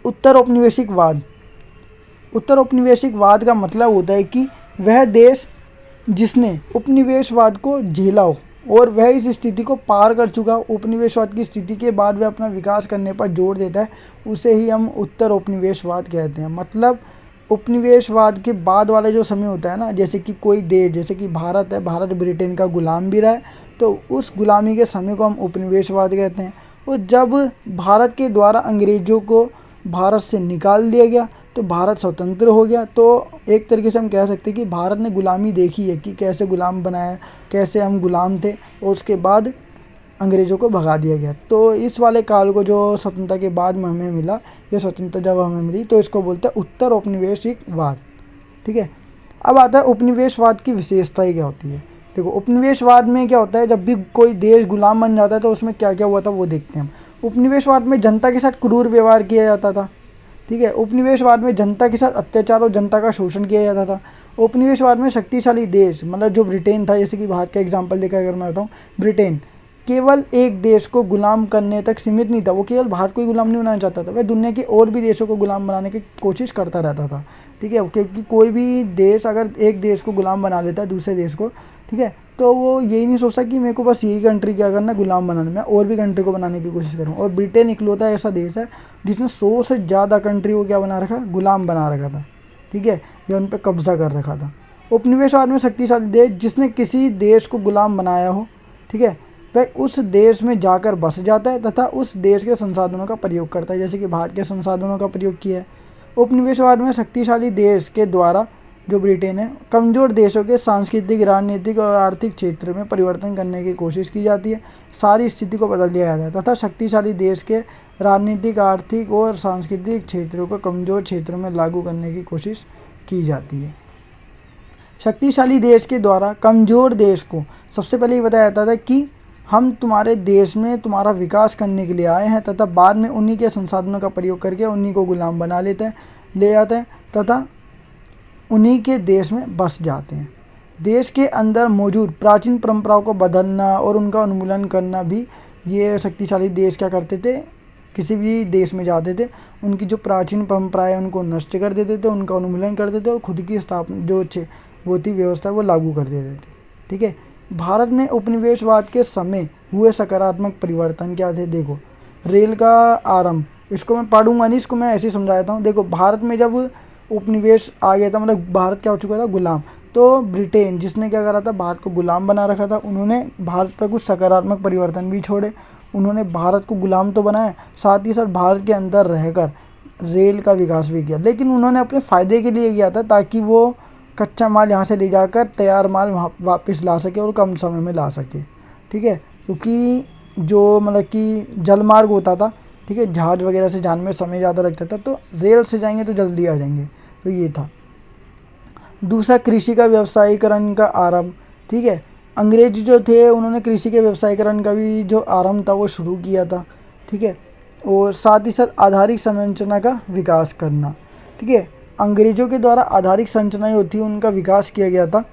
उत्तर औपनिवेशिकवाद। उत्तर औपनिवेशिकवाद का मतलब होता है कि वह देश जिसने उपनिवेशवाद को झेला हो और वह इस स्थिति को पार कर चुका हो, उपनिवेशवाद की स्थिति के बाद वह अपना विकास करने पर जोर देता है, उसे ही हम उत्तर औपनिवेशवाद कहते हैं। मतलब उपनिवेशवाद के बाद वाला जो समय होता है ना, जैसे कि कोई देश, जैसे कि भारत है, भारत ब्रिटेन का गुलाम भी रहा है, तो उस गुलामी के समय को हम उपनिवेशवाद कहते हैं। और जब भारत के द्वारा अंग्रेज़ों को भारत से निकाल दिया गया तो भारत स्वतंत्र हो गया। तो एक तरीके से हम कह सकते हैं कि भारत ने गुलामी देखी है कि कैसे गुलाम बनाया, कैसे हम गुलाम थे, और उसके बाद अंग्रेज़ों को भगा दिया गया। तो इस वाले काल को जो स्वतंत्रता के बाद में हमें मिला, ये स्वतंत्रता जब हमें मिली, तो इसको बोलते हैं उत्तर औपनिवेशिकवाद। ठीक है, अब आता है उपनिवेशवाद की विशेषताएं क्या होती है। देखो, उपनिवेशवाद में क्या होता है, जब भी कोई देश गुलाम बन जाता है तो उसमें क्या क्या हुआ था वो देखते हैं हम। उपनिवेशवाद में जनता के साथ क्रूर व्यवहार किया जाता था। ठीक है, उपनिवेशवाद में जनता के साथ अत्याचार और जनता का शोषण किया जाता था। उपनिवेशवाद में शक्तिशाली देश, मतलब जो ब्रिटेन था, जैसे कि भारत का एग्जांपल लेकर अगर मैं बताऊँ, ब्रिटेन केवल एक देश को गुलाम करने तक सीमित नहीं था। वो केवल भारत को ही गुलाम नहीं बनाना चाहता था, वह दुनिया के और भी देशों को गुलाम बनाने की कोशिश करता रहता था। ठीक है, क्योंकि कोई भी देश अगर एक देश को गुलाम बना लेता है, दूसरे देश को, ठीक है, तो वो यही नहीं सोचता कि मेरे को बस यही कंट्री क्या करना, गुलाम बनाना, मैं और भी कंट्री को बनाने की कोशिश करूँ। और ब्रिटेन इकलौता ऐसा देश है जिसने 100 से ज़्यादा कंट्री को क्या बना रखा? गुलाम बना रखा था। ठीक है, या उन पर कब्जा कर रखा था। उपनिवेशवाद में शक्तिशाली देश जिसने किसी देश को गुलाम बनाया हो, ठीक है, वह उस देश में जाकर बस जाता है तथा उस देश के संसाधनों का प्रयोग करता है, जैसे कि भारत के संसाधनों का प्रयोग किया है। उपनिवेशवाद में शक्तिशाली देश के द्वारा, जो ब्रिटेन है, कमज़ोर देशों के सांस्कृतिक, राजनीतिक और आर्थिक क्षेत्र में परिवर्तन करने की कोशिश की जाती है, सारी स्थिति को बदल दिया जाता है तथा शक्तिशाली देश के राजनीतिक, आर्थिक और सांस्कृतिक क्षेत्रों को कमज़ोर क्षेत्रों में लागू करने की कोशिश की जाती है। शक्तिशाली देश के द्वारा कमज़ोर देश को सबसे पहले ये बताया जाता था कि हम तुम्हारे देश में तुम्हारा विकास करने के लिए आए हैं, तथा बाद में उन्हीं के संसाधनों का प्रयोग करके उन्हीं को गुलाम बना लेते हैं, ले जाते हैं तथा उन्हीं के देश में बस जाते हैं। देश के अंदर मौजूद प्राचीन परंपराओं को बदलना और उनका उन्मूलन करना भी ये शक्तिशाली देश क्या करते थे, किसी भी देश में जाते थे, उनकी जो प्राचीन परंपराएं उनको नष्ट कर देते थे, उनका उन्मूलन कर देते थे और खुद की स्थापना जो वो थी व्यवस्था वो लागू कर देते थे। ठीक है, भारत में उपनिवेशवाद के समय हुए सकारात्मक परिवर्तन क्या थे? देखो, रेल का आरंभ, इसको मैं पढ़ूंगा नहीं, इसको मैं ऐसे ही समझा देता हूँ। देखो, भारत में जब उपनिवेश आ गया था, मतलब भारत क्या हो चुका था? गुलाम। तो ब्रिटेन जिसने क्या करा था? भारत को गुलाम बना रखा था, उन्होंने भारत पर कुछ सकारात्मक परिवर्तन भी छोड़े। उन्होंने भारत को गुलाम तो बनाया, साथ ही साथ भारत के अंदर रहकर रेल का विकास भी किया, लेकिन उन्होंने अपने फ़ायदे के लिए किया था, ताकि वो कच्चा माल यहाँ से ले जाकर तैयार माल वहाँ वापस ला सके और कम समय में ला सके। ठीक है, क्योंकि जो मतलब कि जलमार्ग होता था, ठीक है, जहाज़ वगैरह से जाने में समय ज़्यादा लगता था, तो रेल से जाएंगे तो जल्दी आ जाएंगे। तो ये था। दूसरा, कृषि का व्यवसायीकरण का आरंभ। ठीक है, अंग्रेज जो थे उन्होंने कृषि के व्यवसायीकरण का भी जो आरंभ था वो शुरू किया था। ठीक है, और साथ ही साथ आधारिक संरचना का विकास करना। ठीक है, अंग्रेज़ों के द्वारा आधारिक संरचनाएं होती है उनका विकास किया गया था।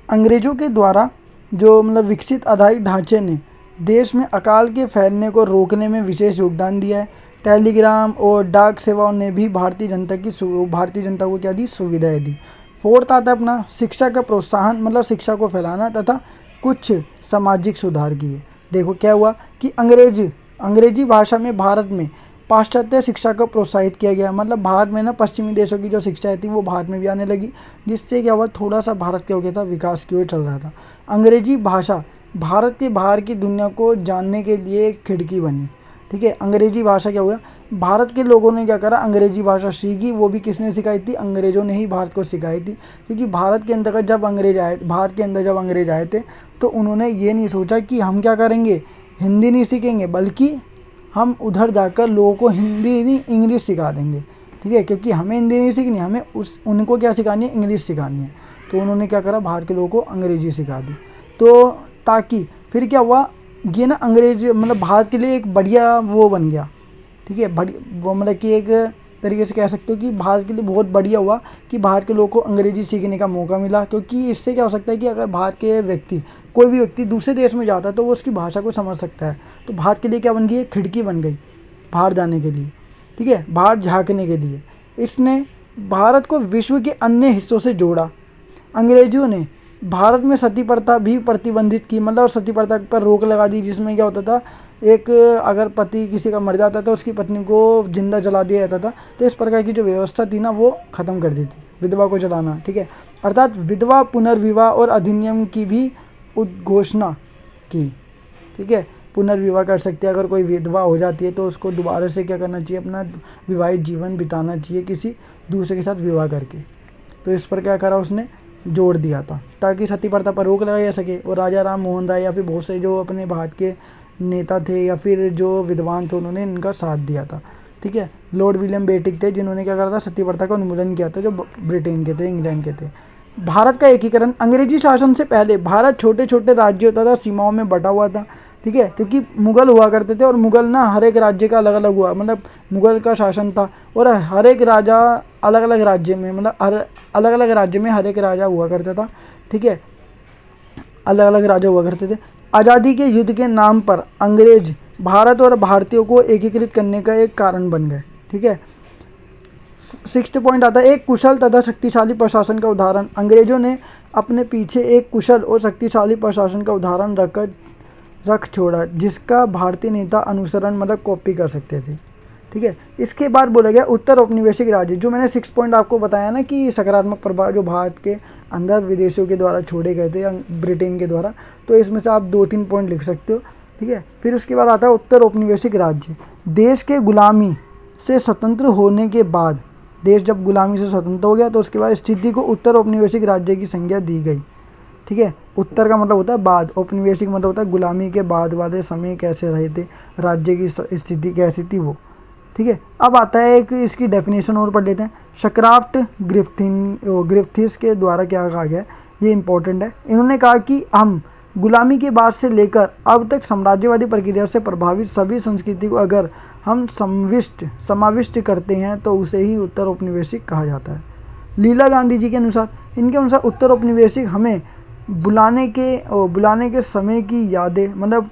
अंग्रेज़ों के द्वारा जो मतलब विकसित आधारिक ढांचे ने देश में अकाल के फैलने को रोकने में विशेष योगदान दिया है। टेलीग्राम और डाक सेवाओं ने भी भारतीय जनता को क्या दी? सुविधाएं दी। फोर्थ आता है अपना शिक्षा का प्रोत्साहन, मतलब शिक्षा को फैलाना तथा कुछ सामाजिक सुधार किए। देखो क्या हुआ कि अंग्रेज अंग्रेजी भाषा में भारत में पाश्चात्य शिक्षा को प्रोत्साहित किया गया। मतलब भारत में ना पश्चिमी देशों की जो शिक्षा थी वो भारत में भी आने लगी, जिससे क्या हुआ, थोड़ा सा भारत क्या हो गया था, विकास की ओर चल रहा था। अंग्रेजी भाषा भारत के बाहर की दुनिया को जानने के लिए एक खिड़की बनी। ठीक है, अंग्रेजी भाषा क्या हुआ, भारत के लोगों ने क्या करा, अंग्रेजी भाषा सीखी। वो भी किसने सिखाई थी, अंग्रेज़ों ने ही भारत को सिखाई थी। क्योंकि भारत के अंदर जब अंग्रेज आए थे तो उन्होंने ये नहीं सोचा कि हम क्या करेंगे, हिंदी नहीं सीखेंगे, बल्कि हम उधर जाकर लोगों को हिंदी नहीं इंग्लिश सिखा देंगे। ठीक है, क्योंकि हमें हिंदी नहीं सीखनी, हमें उनको क्या सिखानी है, इंग्लिश सिखानी है। तो उन्होंने क्या करा, भारत के लोगों को अंग्रेजी सिखा दी। तो ताकि फिर क्या हुआ, ये ना अंग्रेज मतलब भारत के लिए एक बढ़िया वो बन गया। ठीक है, वो मतलब कि एक तरीके से कह सकते हो कि भारत के लिए बहुत बढ़िया हुआ कि भारत के लोगों को अंग्रेजी सीखने का मौका मिला। क्योंकि इससे क्या हो सकता है कि अगर भारत के व्यक्ति कोई भी व्यक्ति दूसरे देश में जाता है तो वो उसकी भाषा को समझ सकता है। तो भारत के लिए क्या बन गई, एक खिड़की बन गई बाहर जाने के लिए। ठीक है, बाहर झांकने के लिए। इसने भारत को विश्व के अन्य हिस्सों से जोड़ा। अंग्रेजों ने भारत में सती प्रथा भी प्रतिबंधित की, मतलब सती प्रथा पर रोक लगा दी, जिसमें क्या होता था, एक अगर पति किसी का मर जाता था तो उसकी पत्नी को जिंदा जला दिया जाता था। तो इस प्रकार की जो व्यवस्था थी ना वो ख़त्म कर दी थी, विधवा को जलाना। ठीक है, अर्थात विधवा पुनर्विवाह और अधिनियम की भी उद्घोषणा की। ठीक है, पुनर्विवाह कर सकते हैं, अगर कोई विधवा हो जाती है तो उसको दोबारा से क्या करना चाहिए, अपना विवाहित जीवन बिताना चाहिए किसी दूसरे के साथ विवाह करके। तो इस पर क्या करा, उसने जोड़ दिया था ताकि सती प्रथा पर रोक लगाई जा सके। और राजा राम मोहन राय या फिर बहुत से जो अपने भारत के नेता थे या फिर जो विद्वान थे उन्होंने इनका साथ दिया था। ठीक है, लॉर्ड विलियम बेटिक थे जिन्होंने क्या करा था, सती प्रथा का उन्मूलन किया था, जो ब्रिटेन के थे, इंग्लैंड के थे। भारत का एकीकरण, अंग्रेजी शासन से पहले भारत छोटे छोटे राज्यों तथा सीमाओं में बटा हुआ था। ठीक है, क्योंकि मुगल हुआ करते थे और मुगल ना हर एक राज्य का अलग अलग हुआ, मतलब मुगल का शासन था और हर एक राजा अलग अलग राज्य में, मतलब अलग अलग राज्य में हर एक राजा हुआ करता था। ठीक है, अलग अलग राजा हुआ करते थे। आज़ादी के युद्ध के नाम पर अंग्रेज भारत और भारतीयों को एकीकृत करने का एक कारण बन गए। ठीक है, 6th पॉइंट आता है, एक कुशल तथा शक्तिशाली प्रशासन का उदाहरण। अंग्रेजों ने अपने पीछे एक कुशल और शक्तिशाली प्रशासन का उदाहरण रख छोड़ा, जिसका भारतीय नेता अनुसरण मतलब कॉपी कर सकते थे। ठीक है, इसके बाद बोला गया उत्तर औपनिवेशिक राज्य, जो मैंने 6 पॉइंट आपको बताया ना कि सकारात्मक प्रभाव जो भारत के अंदर विदेशियों के द्वारा छोड़े गए थे, ब्रिटेन के द्वारा। तो इसमें से आप 2-3 पॉइंट लिख सकते हो। ठीक है, फिर उसके बाद आता है उत्तर औपनिवेशिक राज्य। देश के गुलामी से स्वतंत्र होने के बाद, देश जब गुलामी से स्वतंत्र हो गया तो उसके बाद स्थिति को उत्तर औपनिवेशिक राज्य की संज्ञा दी गई। ठीक है, उत्तर का मतलब होता है बाद, औपनिवेशिक मतलब होता है गुलामी के बाद वाले समय कैसे रहे थे, राज्य की स्थिति कैसी थी वो। ठीक है, अब आता है एक इसकी डेफिनेशन और पढ़ लेते हैं। शक्राफ्ट ग्रिफ्थिस के द्वारा क्या कहा गया है, ये इंपॉर्टेंट है। इन्होंने कहा कि हम गुलामी के बाद से लेकर अब तक साम्राज्यवादी प्रक्रिया से प्रभावित सभी संस्कृति को अगर हम समाविष्ट करते हैं तो उसे ही उत्तर औपनिवेशिक कहा जाता है। लीला गांधी जी के अनुसार, इनके अनुसार उत्तर औपनिवेशिक हमें बुलाने के समय की यादें, मतलब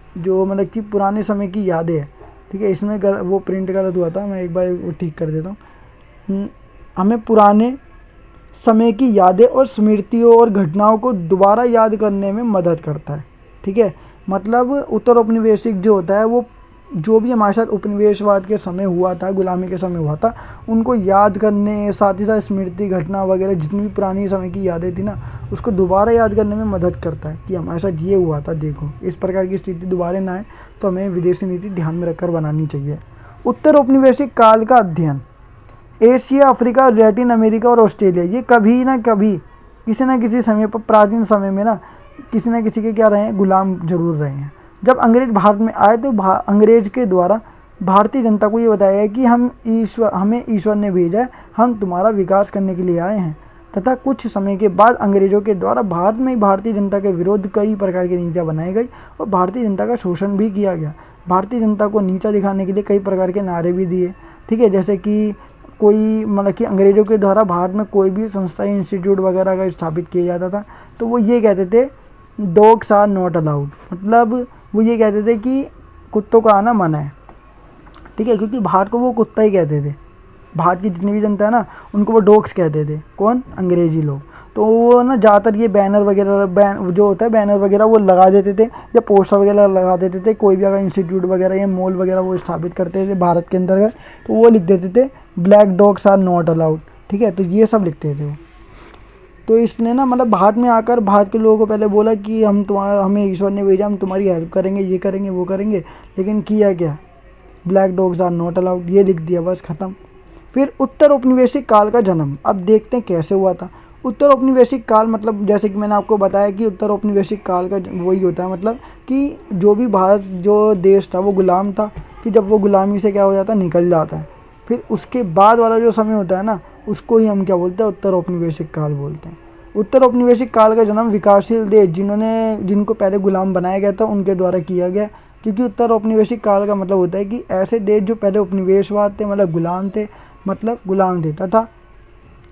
कि पुराने समय की यादें है। ठीक है, इसमें वो प्रिंट गलत हुआ था, मैं एक बार वो ठीक कर देता हूँ। हमें पुराने समय की यादें और स्मृतियों और घटनाओं को दोबारा याद करने में मदद करता है। ठीक है, मतलब उत्तर औपनिवेशिक जो होता है वो जो भी हमारे साथ उपनिवेशवाद के समय हुआ था, गुलामी के समय हुआ था, उनको याद करने, साथ ही साथ स्मृति घटना वगैरह जितनी भी पुरानी समय की यादें थी ना, उसको दोबारा याद करने में मदद करता है कि हमारे साथ ये हुआ था, देखो इस प्रकार की स्थिति दोबारा ना आए, तो हमें विदेशी नीति ध्यान में रखकर बनानी चाहिए। उत्तर औपनिवेशिक काल का अध्ययन, एशिया, अफ्रीका, लैटिन अमेरिका और ऑस्ट्रेलिया, ये कभी ना कभी किसी न किसी समय पर, प्राचीन समय में ना किसी न किसी के क्या रहे हैं, गुलाम जरूर रहे हैं। जब अंग्रेज भारत में आए तो अंग्रेज के द्वारा भारतीय जनता को ये बताया है कि हमें ईश्वर ने भेजा है, हम तुम्हारा विकास करने के लिए आए हैं। तथा कुछ समय के बाद अंग्रेजों के द्वारा भारत में भारतीय जनता के विरुद्ध कई प्रकार की नीतियाँ बनाई गई और भारतीय जनता का शोषण भी किया गया। भारतीय जनता को नीचा दिखाने के लिए कई प्रकार के नारे भी दिए। ठीक है, जैसे कि कोई मतलब कि अंग्रेजों के द्वारा भारत में कोई भी संस्था, इंस्टीट्यूट वगैरह का स्थापित किया जाता था तो वो ये कहते थे डॉग्स आर नॉट अलाउड, मतलब वो ये कहते थे कि कुत्तों का आना मना है। ठीक है, क्योंकि भारत को वो कुत्ता ही कहते थे, भारत की जितनी भी जनता है ना उनको वो डॉग्स कहते थे। कौन? अंग्रेजी लोग। तो वो ना ज़्यादातर ये बैनर वगैरह जो होता है बैनर वगैरह वो लगा देते थे या पोस्टर वगैरह लगा देते थे। कोई भी अगर इंस्टीट्यूट वगैरह या मॉल वगैरह वो स्थापित करते थे भारत के अंतर्गत, तो वो लिख देते थे black dogs are not allowed, ठीक है। तो ये सब लिखते थे वो। तो इसने ना मतलब भारत में आकर भारत के लोगों को पहले बोला कि हमें ईश्वर ने भेजा, हम तुम्हारी हेल्प करेंगे, ये करेंगे वो करेंगे, लेकिन किया क्या, black dogs are not allowed ये लिख दिया, बस ख़त्म। फिर उत्तर औपनिवेशिक काल का जन्म, अब देखते हैं कैसे हुआ था। उत्तर औपनिवेशिक काल मतलब जैसे कि मैंने आपको बताया कि उत्तर औपनिवेशिक काल का वही होता है, मतलब कि जो भी भारत जो देश था वो गुलाम था, फिर जब वो गुलामी से क्या हो जाता है, निकल जाता है, फिर उसके बाद वाला जो समय होता है ना उसको ही हम क्या बोलते हैं, उत्तर औपनिवेशिक काल बोलते हैं। उत्तर औपनिवेशिक काल का जन्म विकासशील देश जिनको पहले गुलाम बनाया गया था उनके द्वारा किया गया, क्योंकि उत्तर औपनिवेशिक काल का मतलब होता है कि ऐसे देश जो पहले उपनिवेशवाद थे मतलब गुलाम थे तथा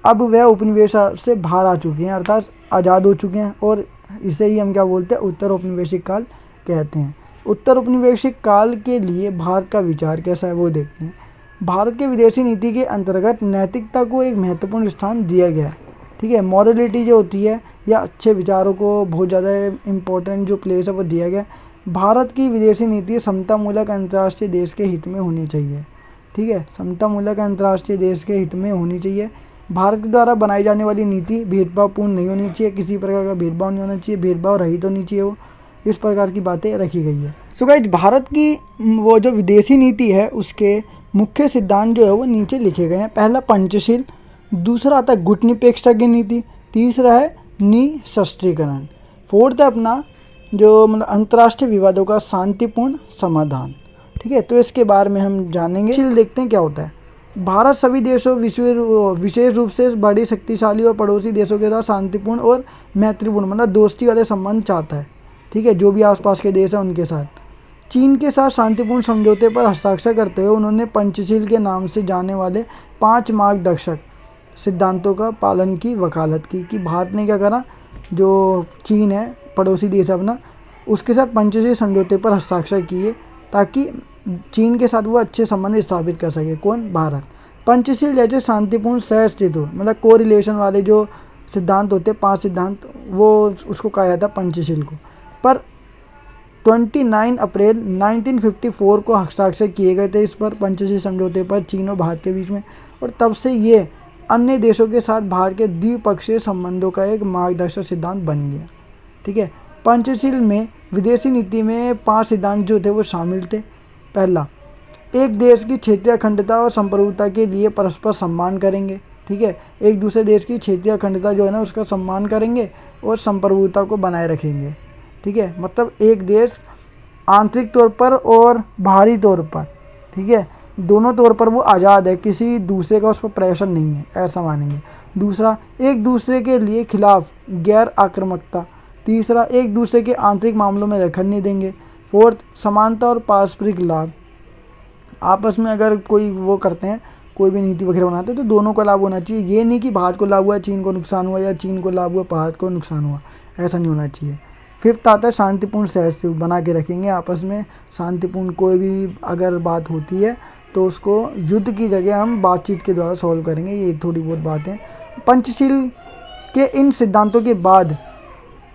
अब वह उपनिवेश से बाहर आ चुके हैं, अर्थात आज़ाद हो चुके हैं, और इसे ही हम क्या बोलते हैं, उत्तर औपनिवेशिक काल कहते हैं। उत्तर औपनिवेशिक काल के लिए भारत का विचार कैसा है वो देखते हैं। भारत के विदेशी नीति के अंतर्गत नैतिकता को एक महत्वपूर्ण स्थान दिया गया है, ठीक है। मॉरलिटी जो होती है या अच्छे विचारों को बहुत ज़्यादा इम्पोर्टेंट जो प्लेस है वो दिया गया। भारत की विदेशी नीति समतामूलक अंतर्राष्ट्रीय देश के हित में होनी चाहिए, ठीक है। समतामूलक अंतर्राष्ट्रीय देश के हित में होनी चाहिए। भारत के द्वारा बनाई जाने वाली नीति भेदभावपूर्ण नहीं होनी चाहिए, किसी प्रकार का भेदभाव नहीं होना चाहिए, भेदभाव रहित होनी चाहिए वो, इस प्रकार की बातें रखी गई है। सो गाइस, भारत की वो जो विदेशी नीति है उसके मुख्य सिद्धांत जो है वो नीचे लिखे गए हैं। पहला पंचशील, दूसरा आता है गुटनिरपेक्षता की नीति, तीसरा है निशस्त्रीकरण, फोर्थ है अपना जो मतलब अंतर्राष्ट्रीय विवादों का शांतिपूर्ण समाधान, ठीक है। तो इसके बारे में हम जानेंगे। देखते हैं क्या होता है। भारत सभी देशों विशेष रूप से बड़ी शक्तिशाली और पड़ोसी देशों के साथ शांतिपूर्ण और मैत्रीपूर्ण मतलब दोस्ती वाले संबंध चाहता है, ठीक है, जो भी आसपास के देश हैं उनके साथ। चीन के साथ शांतिपूर्ण समझौते पर हस्ताक्षर करते हुए उन्होंने पंचशील के नाम से जाने वाले 5 मार्गदर्शक सिद्धांतों का पालन की वकालत की कि भारत ने क्या करा, जो चीन है पड़ोसी देश है अपना, उसके साथ पंचशील समझौते पर हस्ताक्षर किए ताकि चीन के साथ वो अच्छे संबंध स्थापित कर सके। कौन? भारत। पंचशील जैसे शांतिपूर्ण सहअस्तित्व मतलब को रिलेशन वाले जो सिद्धांत होते हैं 5 सिद्धांत, वो उसको कहा जाता है पंचशील को। पर 29 अप्रैल 1954 को हस्ताक्षर किए गए थे इस पर पंचशील समझौते पर चीन और भारत के बीच में, और तब से ये अन्य देशों के साथ भारत के द्विपक्षीय संबंधों का एक मार्गदर्शक सिद्धांत बन गया, ठीक है। पंचशील में विदेशी नीति में 5 सिद्धांत जो थे वो शामिल थे। पहला, एक देश की क्षेत्रीय अखंडता और संप्रभुता के लिए परस्पर सम्मान करेंगे, ठीक है। एक दूसरे देश की क्षेत्रीय अखंडता जो है ना उसका सम्मान करेंगे और संप्रभुता को बनाए रखेंगे, ठीक है। मतलब एक देश आंतरिक तौर पर और बाहरी तौर पर, ठीक है, दोनों तौर पर वो आज़ाद है, किसी दूसरे का उस पर प्रेशर नहीं है, ऐसा मानेंगे। दूसरा, एक दूसरे के लिए खिलाफ गैर आक्रामकता। तीसरा, एक दूसरे के आंतरिक मामलों में दखल नहीं देंगे। फोर्थ, समानता और पारस्परिक लाभ। आपस में अगर कोई वो करते हैं, कोई भी नीति वगैरह बनाते हैं तो दोनों को लाभ होना चाहिए। ये नहीं कि भारत को लाभ हुआ चीन को नुकसान हुआ या चीन को लाभ हुआ भारत को नुकसान हुआ, ऐसा नहीं होना चाहिए। फिफ्थ आता है शांतिपूर्ण सहअस्तित्व, बना के रखेंगे आपस में शांतिपूर्ण, कोई भी अगर बात होती है तो उसको युद्ध की जगह हम बातचीत के द्वारा सॉल्व करेंगे। ये थोड़ी बहुत बातें पंचशील के इन सिद्धांतों के बाद,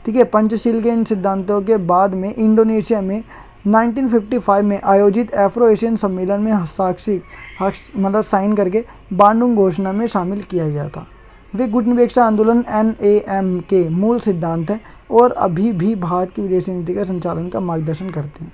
ठीक है, पंचशील के इन सिद्धांतों के बाद में इंडोनेशिया में 1955 में आयोजित एफ्रो एशियन सम्मेलन में मतलब साइन करके बांडुंग घोषणा में शामिल किया गया था। वे गुटनिरपेक्षता आंदोलन NAM के मूल सिद्धांत हैं और अभी भी भारत की विदेशी नीति का संचालन का मार्गदर्शन करते हैं।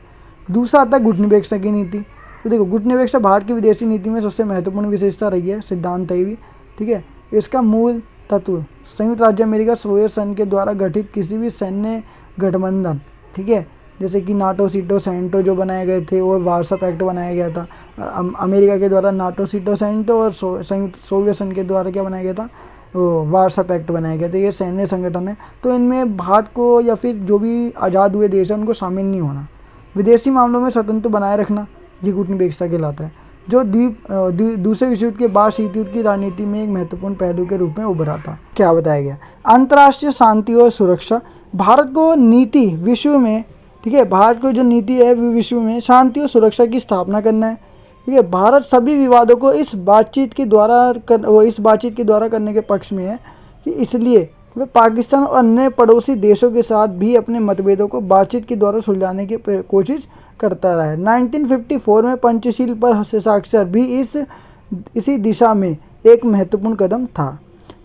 दूसरा आता है गुटनिरपेक्षता की नीति। तो देखो, गुटनिरपेक्षता भारत की विदेशी नीति में सबसे महत्वपूर्ण विशेषता रही है, सिद्धांत है भी, ठीक है। इसका मूल तत्व संयुक्त राज्य अमेरिका सोवियत संघ के द्वारा गठित किसी भी सैन्य गठबंधन, ठीक है, जैसे कि नाटो, सीटो, सेंटो जो बनाए गए थे और वार्सा पैक्ट बनाया गया था। अमेरिका के द्वारा नाटो, सीटो, सेंटो और संयुक्त सोवियत संघ के द्वारा क्या बनाया गया था, वार्सा पैक्ट बनाया गया था। ये सैन्य संगठन है, तो इनमें भारत को या फिर जो भी आज़ाद हुए देश हैं उनको शामिल नहीं होना। विदेशी मामलों में स्वतंत्र बनाए रखना, ये गुटनिरपेक्षता कहलाता है, जो दूसरे विश्व युद्ध के बाद शीत युद्ध की राजनीति में एक महत्वपूर्ण पहलू के रूप में उभरा था। क्या बताया गया? अंतर्राष्ट्रीय शांति और सुरक्षा। भारत को नीति विश्व में, ठीक है, भारत को जो नीति है विश्व में शांति और सुरक्षा की स्थापना करना है, ठीक है। भारत सभी विवादों को इस बातचीत के द्वारा करने के पक्ष में है कि इसलिए वे पाकिस्तान और अन्य पड़ोसी देशों के साथ भी अपने मतभेदों को बातचीत के द्वारा सुलझाने की कोशिश करता रहा है। 1954 में पंचशील पर हस्ताक्षर भी इसी दिशा में एक महत्वपूर्ण कदम था।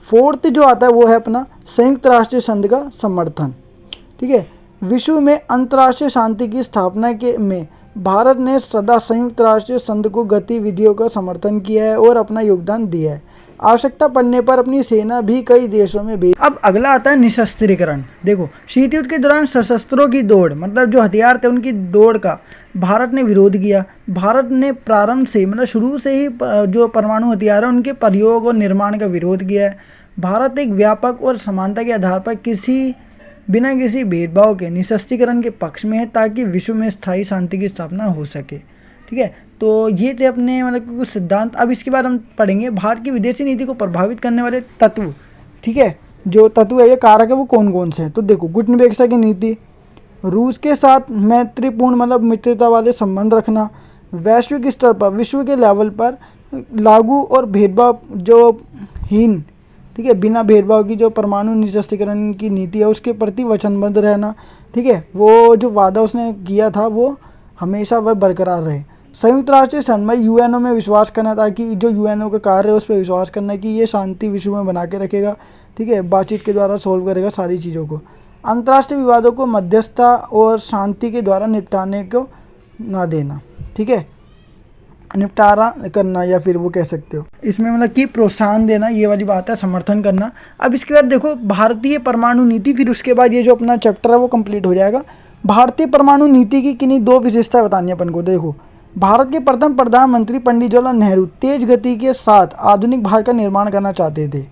फोर्थ जो आता है वो है अपना संयुक्त राष्ट्र संघ का समर्थन। ठीक है, विश्व में अंतर्राष्ट्रीय शांति की स्थापना में भारत ने सदा संयुक्त राष्ट्र संघ को गतिविधियों का समर्थन किया है और अपना योगदान दिया है। आवश्यकता पड़ने पर अपनी सेना भी कई देशों में भेज। अब अगला आता है निशस्त्रीकरण। देखो, शीत युद्ध के दौरान सशस्त्रों की दौड़, मतलब जो हथियार थे उनकी दौड़ का भारत ने विरोध किया। भारत ने प्रारंभ से, मतलब शुरू से ही जो परमाणु हथियार है उनके प्रयोग और निर्माण का विरोध किया है। भारत एक व्यापक और समानता के आधार पर बिना किसी भेदभाव के निशस्त्रीकरण के पक्ष में है, ताकि विश्व में स्थायी शांति की स्थापना हो सके। ठीक है, तो ये थे अपने मतलब कुछ सिद्धांत। अब इसके बाद हम पढ़ेंगे भारत की विदेशी नीति को प्रभावित करने वाले तत्व। ठीक है, जो तत्व है, ये कारक है, वो कौन कौन से हैं। तो देखो, गुटनिरपेक्षता की नीति, रूस के साथ मैत्रीपूर्ण मतलब मित्रता वाले संबंध रखना, वैश्विक स्तर पर विश्व के लेवल पर लागू और भेदभाव जो हीन, ठीक है, बिना भेदभाव की जो परमाणु निशस्त्रीकरण की नीति है उसके प्रति वचनबद्ध रहना। ठीक है, वो जो वादा उसने किया था वो हमेशा वह बरकरार रहे। संयुक्त राष्ट्र संघ में यूएनओ में विश्वास करना, ताकि जो यूएनओ का कार्य है उस पर विश्वास करना कि ये शांति विश्व में बना के रखेगा। ठीक है, बातचीत के द्वारा सोल्व करेगा सारी चीज़ों को। अंतर्राष्ट्रीय विवादों को मध्यस्थता और शांति के द्वारा निपटाने को ना देना। ठीक है, निपटारा करना, या फिर वो कह सकते हो इसमें मतलब कि प्रोत्साहन देना, ये वाली बात है, समर्थन करना। अब इसके बाद देखो भारतीय परमाणु नीति, फिर उसके बाद ये जो अपना चैप्टर है वो कंप्लीट हो जाएगा। भारतीय परमाणु नीति की किन्हीं दो विशेषताएं बतानी है अपन को। देखो, भारत के प्रथम प्रधानमंत्री पंडित जवाहरलाल नेहरू तेज गति के साथ आधुनिक भारत का निर्माण करना चाहते थे,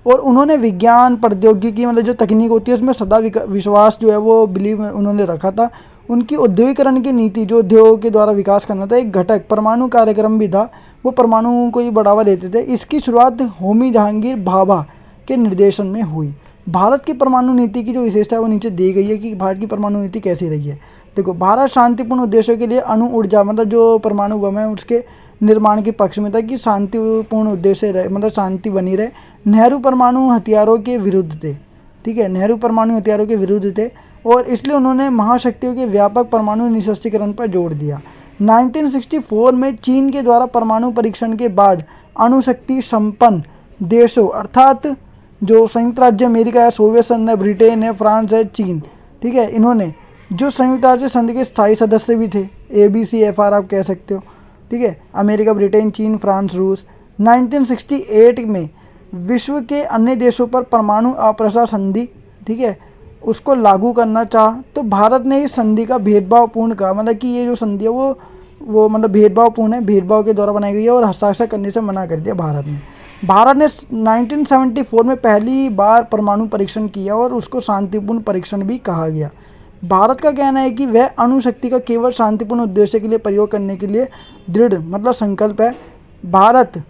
और उन्होंने विज्ञान प्रौद्योगिकी मतलब जो तकनीक होती है उसमें सदा विश्वास जो है वो बिलीव उन्होंने रखा था। उनकी औद्योगिकरण की नीति, जो उद्योग के द्वारा विकास करना था, एक घटक परमाणु कार्यक्रम भी था, वो परमाणु को ही बढ़ावा देते थे। इसकी शुरुआत होमी जहांगीर भाभा के निर्देशन में हुई। भारत की परमाणु नीति की जो विशेषता है वो नीचे दी गई है कि भारत की परमाणु नीति कैसी रही है। देखो, भारत शांतिपूर्ण उद्देश्यों के लिए अणु ऊर्जा मतलब जो परमाणु बम है उसके निर्माण के पक्ष में था कि शांतिपूर्ण उद्देश्य रहे, मतलब शांति बनी रहे। नेहरू परमाणु हथियारों के विरुद्ध थे। ठीक है, नेहरू परमाणु हथियारों के विरुद्ध थे और इसलिए उन्होंने महाशक्तियों के व्यापक परमाणु निशस्त्रीकरण पर जोर दिया। 1964 में चीन के द्वारा परमाणु परीक्षण के बाद अणुशक्ति संपन्न देशों अर्थात जो संयुक्त राज्य अमेरिका है, सोवियत संघ है, ब्रिटेन है, फ्रांस है, चीन, ठीक है, इन्होंने जो संयुक्त राज्य संघ के स्थायी सदस्य भी थे, ABCFR आप कह सकते हो। ठीक है, अमेरिका, ब्रिटेन, चीन, फ्रांस, रूस। 1968 में विश्व के अन्य देशों पर परमाणु अप्रसार संधि, ठीक है, उसको लागू करना चाहा तो भारत ने इस संधि का भेदभावपूर्ण कहा, मतलब कि ये जो संधि है वो मतलब भेदभावपूर्ण है, भेदभाव के द्वारा बनाई गई है और हस्ताक्षर करने से मना कर दिया भारत ने। भारत ने 1974 में पहली बार परमाणु परीक्षण किया और उसको शांतिपूर्ण परीक्षण भी कहा गया। भारत का कहना है कि वह अणुशक्ति का केवल शांतिपूर्ण उद्देश्य के लिए प्रयोग करने के लिए दृढ़ मतलब संकल्प है। भारत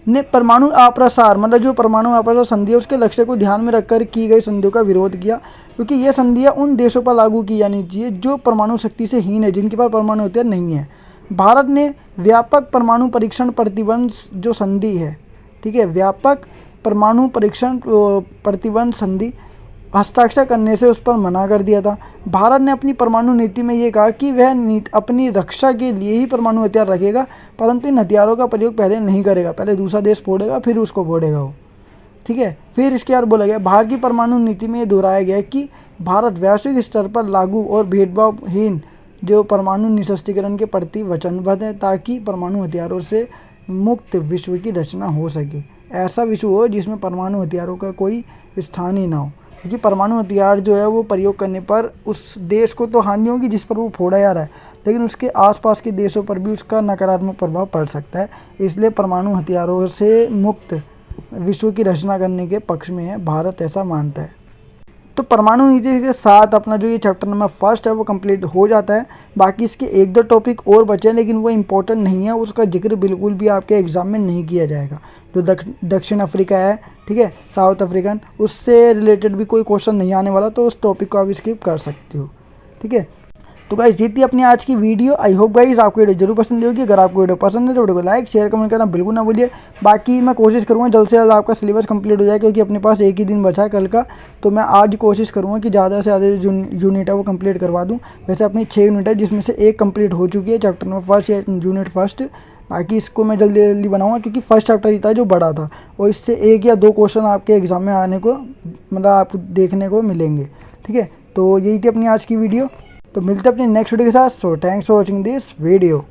ने परमाणु अप्रसार मतलब जो परमाणु अप्रसार संधि है उसके लक्ष्य को ध्यान में रखकर की गई संधियों का विरोध किया, क्योंकि यह संधियां उन देशों पर लागू की जानी चाहिए जो परमाणु शक्ति से हीन है, जिनके पास परमाणु हथियार नहीं है। भारत ने व्यापक परमाणु परीक्षण प्रतिबंध जो संधि है, ठीक है, व्यापक परमाणु परीक्षण प्रतिबंध संधि हस्ताक्षर करने से उस पर मना कर दिया था। भारत ने अपनी परमाणु नीति में ये कहा कि वह अपनी रक्षा के लिए ही परमाणु हथियार रखेगा, परंतु इन हथियारों का प्रयोग पहले नहीं करेगा, पहले दूसरा देश फोड़ेगा फिर उसको फोड़ेगा वो। ठीक है, फिर इसके बाद बोला गया भारत की परमाणु नीति में ये दोहराया गया कि भारत वैश्विक स्तर पर लागू और भेदभावहीन जो परमाणु निशस्त्रीकरण के प्रति वचनबद्ध है, ताकि परमाणु हथियारों से मुक्त विश्व की रचना हो सके। ऐसा विश्व हो जिसमें परमाणु हथियारों का कोई स्थान ही ना हो, क्योंकि परमाणु हथियार जो है वो प्रयोग करने पर उस देश को तो हानि होगी जिस पर वो फोड़ा जा रहा है, लेकिन उसके आसपास के देशों पर भी उसका नकारात्मक प्रभाव पड़ सकता है। इसलिए परमाणु हथियारों से मुक्त विश्व की रचना करने के पक्ष में है, भारत ऐसा मानता है। तो परमाणु नीति के साथ अपना जो ये चैप्टर नंबर 1 है वो कंप्लीट हो जाता है। बाकी इसके 1-2 टॉपिक और बचे हैं, लेकिन वो इम्पोर्टेंट नहीं है, उसका जिक्र बिल्कुल भी आपके एग्जाम में नहीं किया जाएगा। जो दक्षिण अफ्रीका है, ठीक है, साउथ अफ्रीकन, उससे रिलेटेड भी कोई क्वेश्चन नहीं आने वाला, तो उस टॉपिक को आप स्किप कर सकते हो। ठीक है, तो गाइस ये थी अपनी आज की वीडियो। आई होप गाइस आपको वीडियो जरूर पसंद होगी। अगर आपको वीडियो पसंद है तो वीडियो को लाइक शेयर कमेंट करना बिल्कुल ना भूलिए। बाकी मैं कोशिश करूँगा जल्द से जल्द आपका सिलेबस कंप्लीट हो जाए, क्योंकि अपने पास एक ही दिन बचा है कल का। तो मैं आज कोशिश करूँगा कि ज़्यादा से ज़्यादा जो यूनिट है वो कंप्लीट करवा दूँ। वैसे अपनी 6 यूनिट है जिसमें से एक कंप्लीट हो चुकी है, चैप्टर नंबर फर्स्ट या यूनिट फर्स्ट। बाकी इसको मैं जल्दी जल्दी बनाऊंगा, क्योंकि फर्स्ट चैप्टर ही था जो बड़ा था, और इससे 1 या 2 क्वेश्चन आपके एग्ज़ाम में आने को मतलब आपको देखने को मिलेंगे। ठीक है, तो यही थी अपनी आज की वीडियो। तो मिलते हैं अपनी नेक्स्ट वीडियो के साथ। So thanks for watching this video.